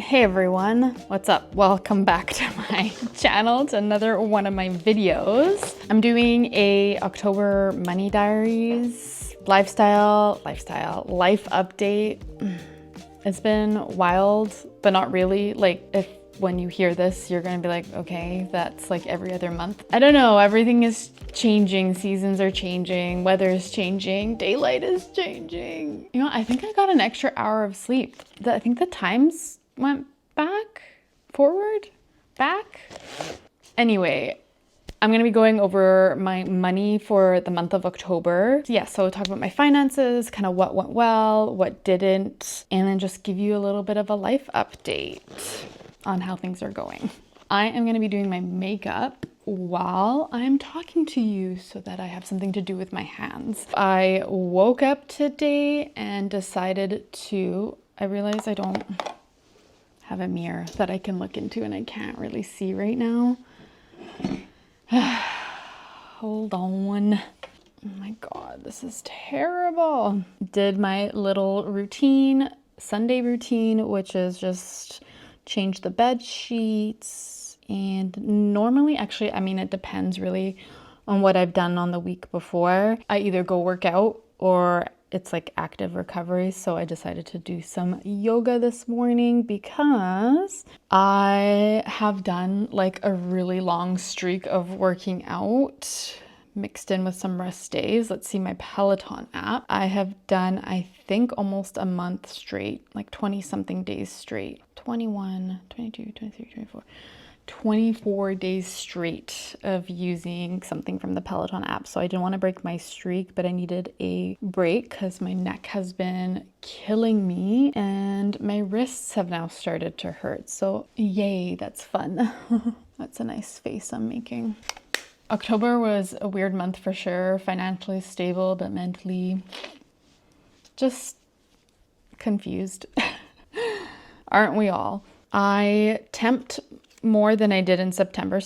Hey everyone, what's up? Welcome back to my channel, to another one of my videos. I'm doing a October money diaries, life update. It's been wild, but not really. Like, when you hear this, you're gonna be like, okay, that's like every other month. I don't know, everything is changing, seasons are changing, weather is changing, daylight is changing. You know, I think I got an extra hour of sleep. I think the times went back. Anyway, I'm gonna be going over my money for the month of October. Yeah, so talk about my finances, kind of what went well, what didn't, and then just give you a little bit of a life update on how things are going. I am gonna be doing my makeup while I'm talking to you so that I have something to do with my hands. I woke up today and decided I realized I don't have a mirror that I can look into and I can't really see right now. Hold on. Oh my God, this is terrible. Did my little routine, Sunday routine, which is just change the bed sheets. And normally, actually, I mean, it depends really on what I've done on the week before. I either go work out or it's like active recovery. So I decided to do some yoga this morning because I have done like a really long streak of working out mixed in with some rest days. Let's see my Peloton app. I have done, I think, almost a month straight, like 20 something days straight. 21, 22, 23, 24. 24 days straight of using something from the Peloton app. So I didn't want to break my streak, but I needed a break because my neck has been killing me and my wrists have now started to hurt. So yay, that's fun. That's a nice face I'm making. October was a weird month for sure. Financially stable, but mentally just confused. Aren't we all? I temped more than I did in September.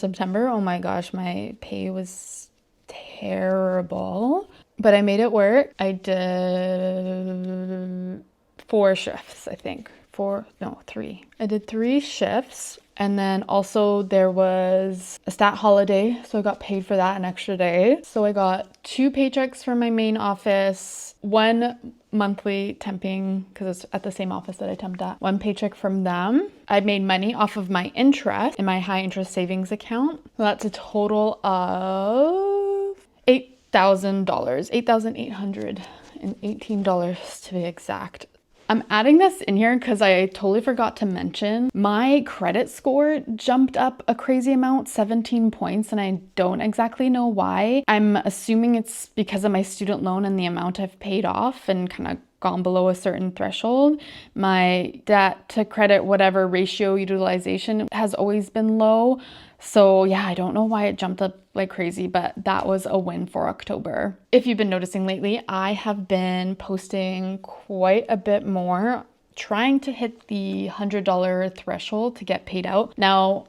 Oh my gosh, my pay was terrible, but I made it work. I did 4 shifts, I think. 3. I did 3 shifts. And then also there was a stat holiday, so I got paid for that, an extra day. So I got 2 paychecks from my main office, 1 monthly temping, because it's at the same office that I temped at, 1 paycheck from them. I made money off of my interest in my high interest savings account. So that's a total of $8,000, $8,818 to be exact. I'm adding this in here because I totally forgot to mention my credit score jumped up a crazy amount, 17 points, and I don't exactly know why. I'm assuming it's because of my student loan and the amount I've paid off and kind of gone below a certain threshold. My debt to credit whatever ratio utilization has always been low. So yeah, I don't know why it jumped up like crazy, but that was a win for October. If you've been noticing lately, I have been posting quite a bit more, trying to hit the $100 threshold to get paid out. Now,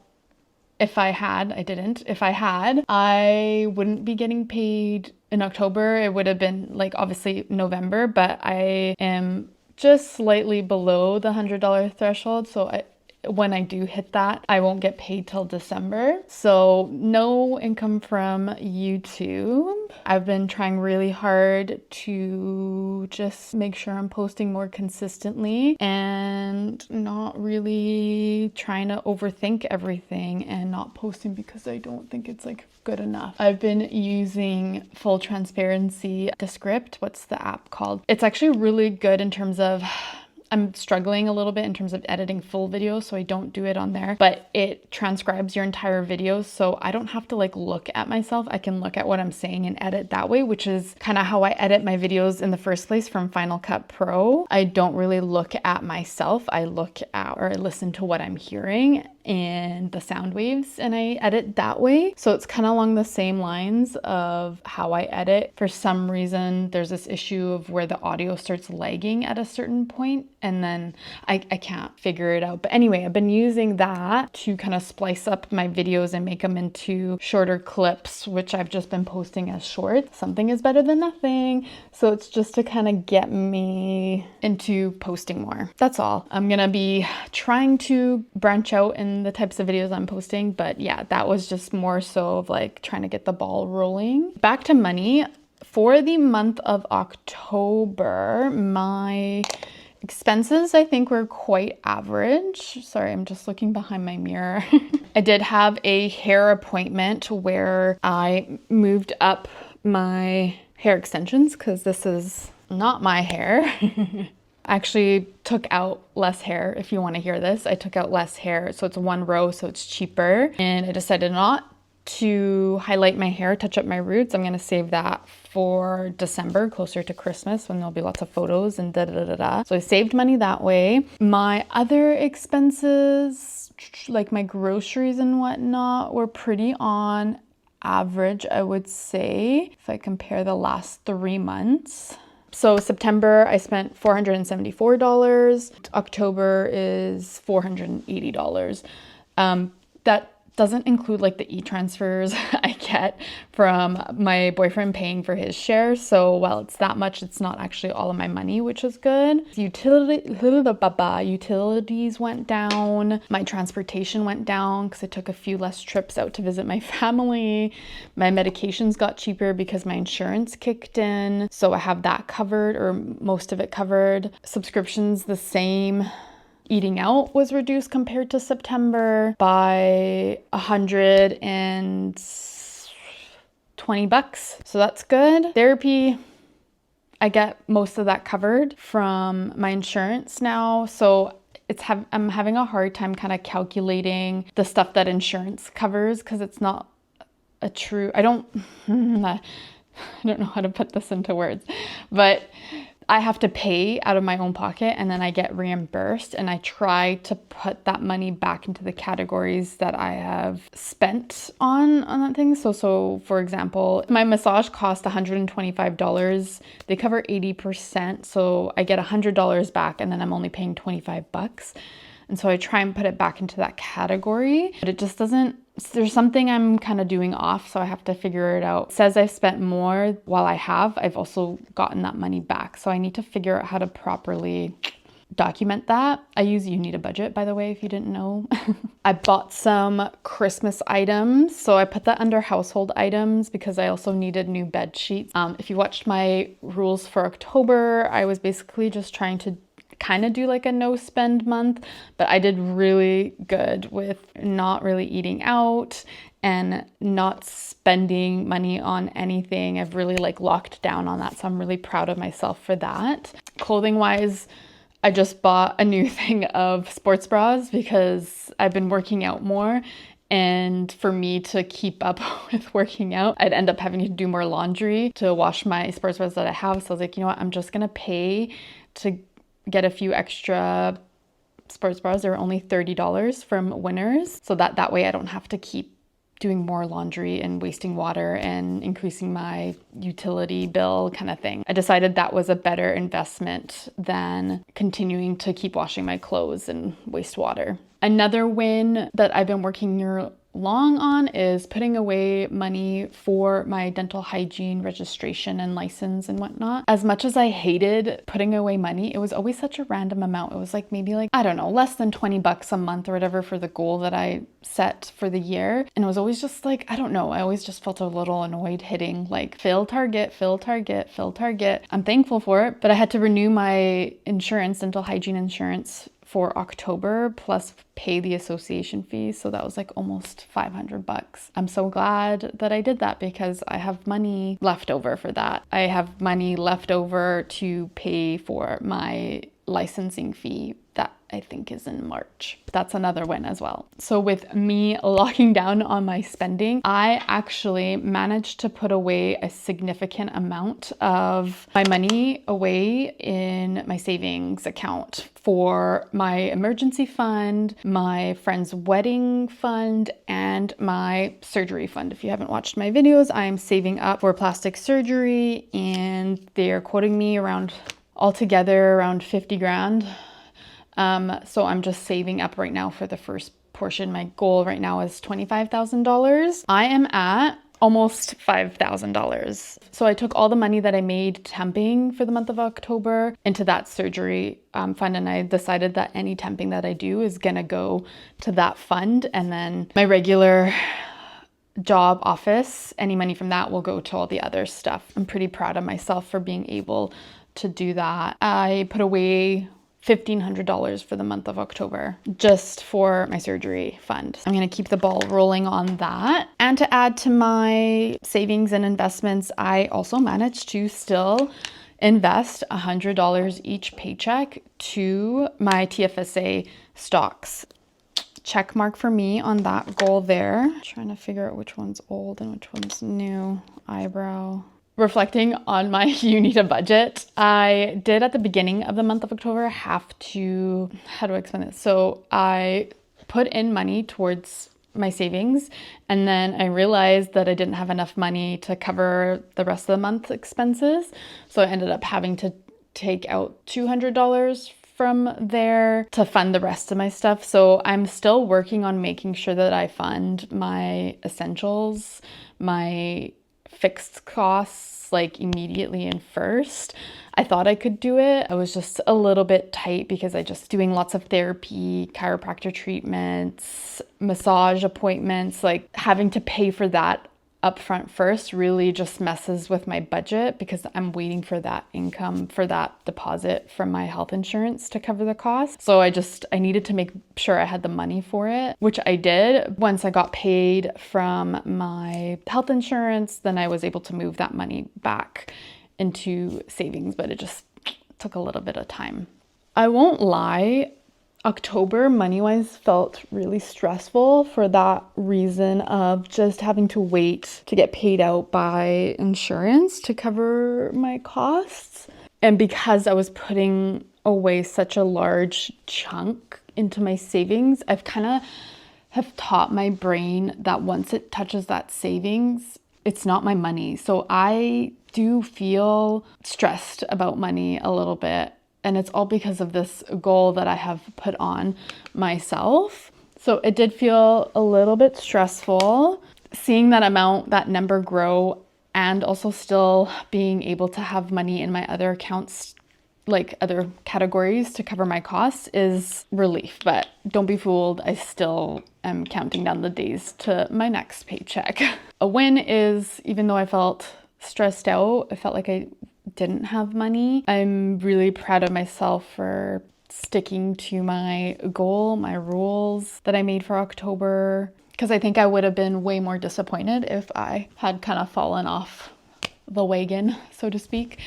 if I had, I wouldn't be getting paid in October. It would have been like obviously November, but I am just slightly below the $100 threshold. So when I do hit that, I won't get paid till December. So no income from YouTube. I've been trying really hard to just make sure I'm posting more consistently and not really trying to overthink everything and not posting because I don't think it's like good enough. I've been using full transparency Descript. What's the app called? It's actually really good in terms of I'm struggling a little bit in terms of editing full videos, so I don't do it on there, but it transcribes your entire video, so I don't have to like look at myself. I can look at what I'm saying and edit that way, which is kind of how I edit my videos in the first place from Final Cut Pro. I don't really look at myself. I look at or I listen to what I'm hearing, and the sound waves, and I edit that way. So it's kind of along the same lines of how I edit. For some reason, there's this issue of where the audio starts lagging at a certain point, and then I can't figure it out. But anyway, I've been using that to kind of splice up my videos and make them into shorter clips, which I've just been posting as shorts. Something is better than nothing. So it's just to kind of get me into posting more. That's all. I'm gonna be trying to branch out in the types of videos I'm posting, but yeah, that was just more so of like trying to get the ball rolling. Back to money. For the month of October, my expenses, I think, were quite average. Sorry, I'm just looking behind my mirror. I did have a hair appointment where I moved up my hair extensions because this is not my hair. I actually took out less hair. If you want to hear this, I took out less hair. So it's one row, so it's cheaper. And I decided not to highlight my hair, touch up my roots. I'm going to save that for December, closer to Christmas, when there'll be lots of photos and da-da-da-da. So I saved money that way. My other expenses, like my groceries and whatnot, were pretty on average, I would say, if I compare the last 3 months. So September, I spent $474. October is $480. That doesn't include like the e-transfers I get from my boyfriend paying for his share. So while it's that much, it's not actually all of my money, which is good. Utilities went down. My transportation went down because I took a few less trips out to visit my family. My medications got cheaper because my insurance kicked in. So I have that covered, or most of it covered. Subscriptions the same. Eating out was reduced compared to September by $120. So that's good. Therapy, I get most of that covered from my insurance now. So I'm having a hard time kind of calculating the stuff that insurance covers because it's not a true, I don't know how to put this into words, but I have to pay out of my own pocket and then I get reimbursed, and I try to put that money back into the categories that I have spent on that thing. So for example, my massage cost $125. They cover 80%. So I get $100 back and then I'm only paying $25. And so I try and put it back into that category, but it just doesn't, there's something I'm kind of doing off, so I have to figure it out. It says I've spent more. While I've also gotten that money back. So I need to figure out how to properly document that. I use You Need a Budget, by the way, if you didn't know. I bought some Christmas items. So I put that under household items because I also needed new bed sheets. If you watched my rules for October, I was basically just trying to kind of do like a no spend month, but I did really good with not really eating out and not spending money on anything. I've really like locked down on that. So I'm really proud of myself for that. Clothing wise, I just bought a new thing of sports bras because I've been working out more. And for me to keep up with working out, I'd end up having to do more laundry to wash my sports bras that I have. So I was like, you know what, I'm just gonna pay to get a few extra sports bras. They're only $30 from Winners. So that way I don't have to keep doing more laundry and wasting water and increasing my utility bill kind of thing. I decided that was a better investment than continuing to keep washing my clothes and waste water. Another win that I've been working long on is putting away money for my dental hygiene registration and license and whatnot. As much as I hated putting away money, it was always such a random amount. It was like maybe like, I don't know, less than $20 a month or whatever for the goal that I set for the year. And it was always just like, I don't know, I always just felt a little annoyed hitting like fill target, fill target, fill target. I'm thankful for it, but I had to renew my insurance, dental hygiene insurance, for October, plus pay the association fees. So that was like almost $500. I'm so glad that I did that because I have money left over for that. I have money left over to pay for my licensing fee That I think is in March. That's another win as well. So with me locking down on my spending, I actually managed to put away a significant amount of my money away in my savings account for my emergency fund, my friend's wedding fund, and my surgery fund. If you haven't watched my videos, I'm saving up for plastic surgery and they're quoting me around altogether around 50 grand. So I'm just saving up right now for the first portion. My goal right now is $25,000. I am at almost $5,000. So I took all the money that I made temping for the month of October into that surgery fund, and I decided that any temping that I do is gonna go to that fund, and then my regular job office, any money from that will go to all the other stuff. I'm pretty proud of myself for being able to do that. I put away $1,500 for the month of October just for my surgery fund. I'm going to keep the ball rolling on that. And to add to my savings and investments, I also managed to still invest $100 each paycheck to my TFSA stocks. Check mark for me on that goal there. Trying to figure out which one's old and which one's new. Eyebrow. Reflecting on my you need a budget, I did at the beginning of the month of October have to, how do I explain this? So I put in money towards my savings, and then I realized that I didn't have enough money to cover the rest of the month's expenses. So I ended up having to take out $200 from there to fund the rest of my stuff. So I'm still working on making sure that I fund my essentials, my fixed costs like immediately and first. I thought I could do it. I was just a little bit tight because I just doing lots of therapy, chiropractor treatments, massage appointments, like having to pay for that upfront first really just messes with my budget because I'm waiting for that income, for that deposit from my health insurance to cover the cost. So I needed to make sure I had the money for it, which I did. Once I got paid from my health insurance, then I was able to move that money back into savings, but it just took a little bit of time. I won't lie, October money-wise felt really stressful for that reason of just having to wait to get paid out by insurance to cover my costs. And because I was putting away such a large chunk into my savings, I've kind of have taught my brain that once it touches that savings, it's not my money. So I do feel stressed about money a little bit. And it's all because of this goal that I have put on myself. So it did feel a little bit stressful seeing that amount, that number grow, and also still being able to have money in my other accounts, like other categories to cover my costs, is relief. But don't be fooled, I still am counting down the days to my next paycheck. A win is, even though I felt stressed out, I felt like I didn't have money, I'm really proud of myself for sticking to my goal, my rules that I made for October, because I think I would have been way more disappointed if I had kind of fallen off the wagon, so to speak,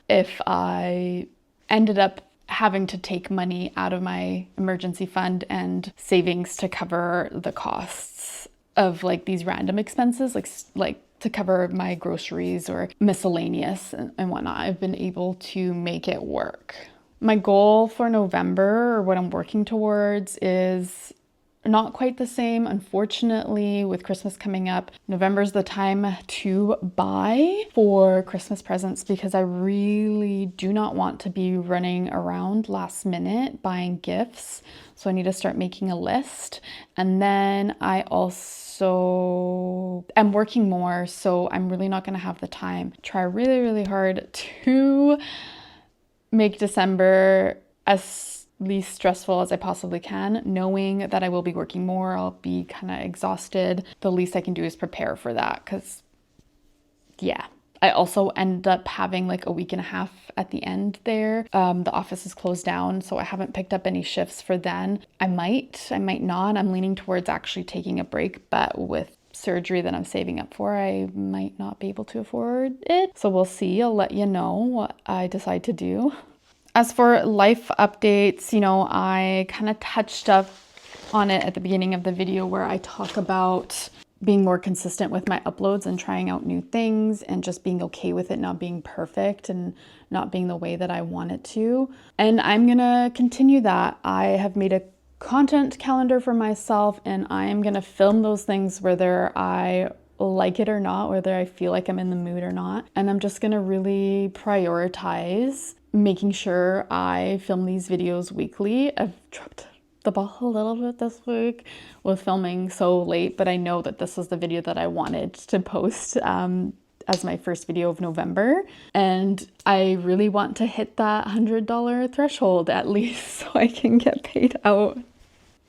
if I ended up having to take money out of my emergency fund and savings to cover the costs of like these random expenses, like to cover my groceries or miscellaneous and whatnot. I've been able to make it work. My goal for November, or what I'm working towards, is not quite the same. Unfortunately, with Christmas coming up, November's the time to buy for Christmas presents because I really do not want to be running around last minute buying gifts. So I need to start making a list. And then I also am working more, so I'm really not going to have the time. Try really, really hard to make December as least stressful as I possibly can, knowing that I will be working more. I'll be kind of exhausted. The least I can do is prepare for that because, yeah. I also end up having like a week and a half at the end there. The office is closed down, so I haven't picked up any shifts for then. I might not. I'm leaning towards actually taking a break, but with surgery that I'm saving up for, I might not be able to afford it. So we'll see. I'll let you know what I decide to do. As for life updates, you know, I kind of touched up on it at the beginning of the video where I talk about being more consistent with my uploads and trying out new things and just being okay with it not being perfect and not being the way that I want it to. And I'm gonna continue that. I have made a content calendar for myself and I am gonna film those things whether I like it or not, whether I feel like I'm in the mood or not. And I'm just gonna really prioritize making sure I film these videos weekly. I've dropped the ball a little bit this week with filming so late, but I know that this is the video that I wanted to post as my first video of November. And I really want to hit that $100 threshold at least so I can get paid out.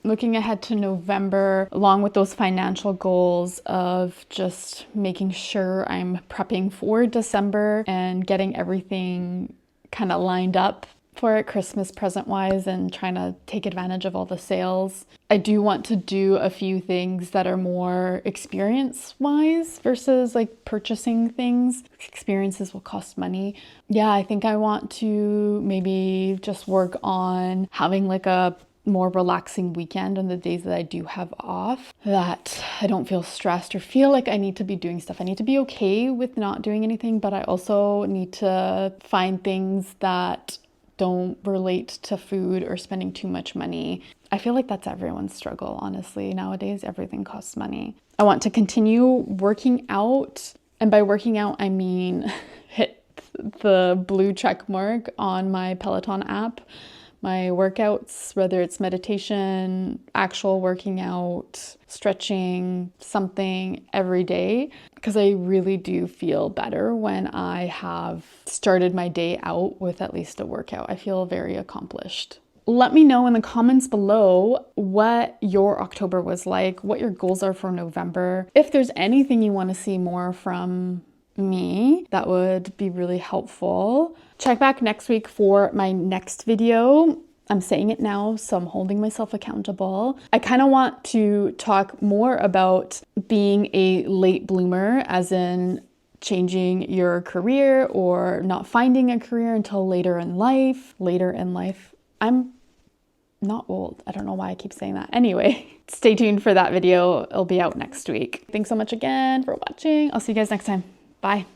Looking ahead to November, along with those financial goals of just making sure I'm prepping for December and getting everything kind of lined up for it Christmas present wise and trying to take advantage of all the sales. I do want to do a few things that are more experience wise versus like purchasing things. Experiences will cost money. Yeah, I think I want to maybe just work on having like a more relaxing weekend on the days that I do have off, that I don't feel stressed or feel like I need to be doing stuff. I need to be okay with not doing anything, but I also need to find things that don't relate to food or spending too much money. I feel like that's everyone's struggle, honestly. Nowadays, everything costs money. I want to continue working out. And by working out, I mean hit the blue check mark on my Peloton app. My workouts, whether it's meditation, actual working out, stretching, something every day, because I really do feel better when I have started my day out with at least a workout. I feel very accomplished. Let me know in the comments below what your October was like, what your goals are for November. If there's anything you want to see more from me, that would be really helpful. Check back next week for my next video. I'm saying it now, so I'm holding myself accountable. I kind of want to talk more about being a late bloomer, as in changing your career or not finding a career until later in life. Later in life. I'm not old. I don't know why I keep saying that. Anyway, stay tuned for that video. It'll be out next week. Thanks so much again for watching. I'll see you guys next time. Bye.